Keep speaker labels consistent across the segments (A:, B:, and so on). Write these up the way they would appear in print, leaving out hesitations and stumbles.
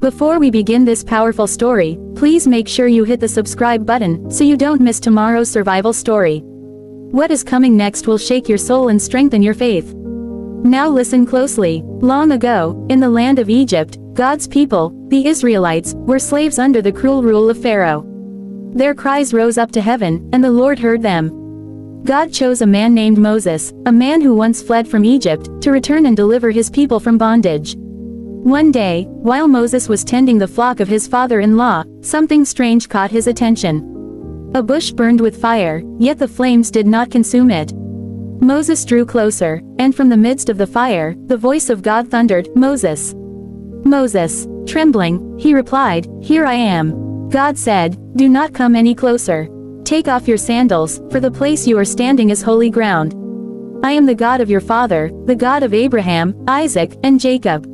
A: Before we begin this powerful story, please make sure you hit the subscribe button so you don't miss tomorrow's survival story. What is coming next will shake your soul and strengthen your faith. Now listen closely. Long ago, in the land of Egypt, God's people, the Israelites, were slaves under the cruel rule of Pharaoh. Their cries rose up to heaven, and the Lord heard them. God chose a man named Moses, a man who once fled from Egypt, to return and deliver his people from bondage. One day, while Moses was tending the flock of his father-in-law, something strange caught his attention. A bush burned with fire, yet the flames did not consume it. Moses drew closer, and from the midst of the fire, the voice of God thundered, "Moses! Moses!" Trembling, he replied, "Here I am." God said, "Do not come any closer. Take off your sandals, for the place you are standing is holy ground. I am the God of your father, the God of Abraham, Isaac, and Jacob."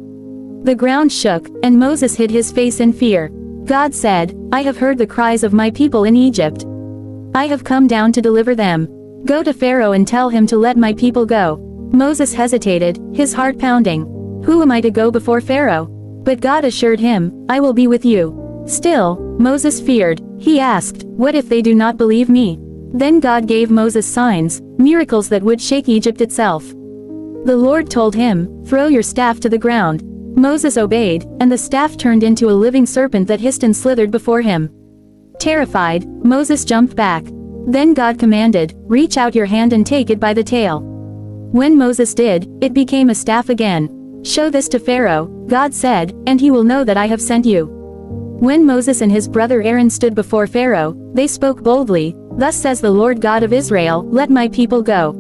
A: The ground shook, and Moses hid his face in fear. God said, "I have heard the cries of my people in Egypt. I have come down to deliver them. Go to Pharaoh and tell him to let my people go." Moses hesitated, his heart pounding. Who am I to go before Pharaoh? But God assured him, "I will be with you." Still, Moses feared. He asked, "What if they do not believe me?" Then God gave Moses signs, miracles that would shake Egypt itself. The Lord told him, "Throw your staff to the ground." Moses obeyed, and the staff turned into a living serpent that hissed and slithered before him. Terrified, Moses jumped back. Then God commanded, "Reach out your hand and take it by the tail." When Moses did, it became a staff again. "Show this to Pharaoh," God said, "and he will know that I have sent you." When Moses and his brother Aaron stood before Pharaoh, they spoke boldly, "Thus says the Lord God of Israel, let my people go."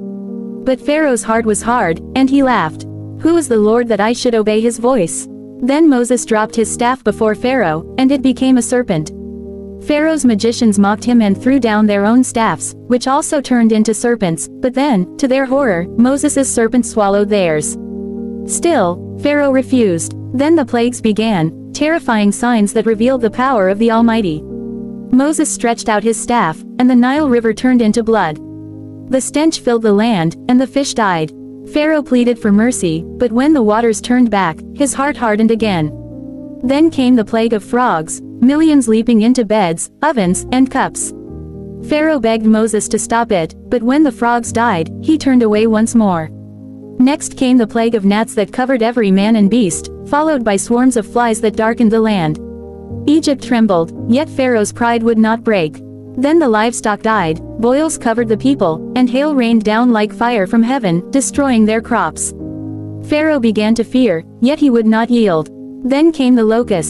A: But Pharaoh's heart was hard, and he laughed. "Who is the Lord that I should obey his voice?" Then Moses dropped his staff before Pharaoh, and it became a serpent. Pharaoh's magicians mocked him and threw down their own staffs, which also turned into serpents, but then, to their horror, Moses' serpent swallowed theirs. Still, Pharaoh refused. Then the plagues began, terrifying signs that revealed the power of the Almighty. Moses stretched out his staff, and the Nile River turned into blood. The stench filled the land, and the fish died. Pharaoh pleaded for mercy, but when the waters turned back, his heart hardened again. Then came the plague of frogs, millions leaping into beds, ovens, and cups. Pharaoh begged Moses to stop it, but when the frogs died, he turned away once more. Next came the plague of gnats that covered every man and beast, followed by swarms of flies that darkened the land. Egypt trembled, yet Pharaoh's pride would not break. Then the livestock died, boils covered the people, and hail rained down like fire from heaven, destroying their crops. Pharaoh began to fear, yet he would not yield. Then came the locusts,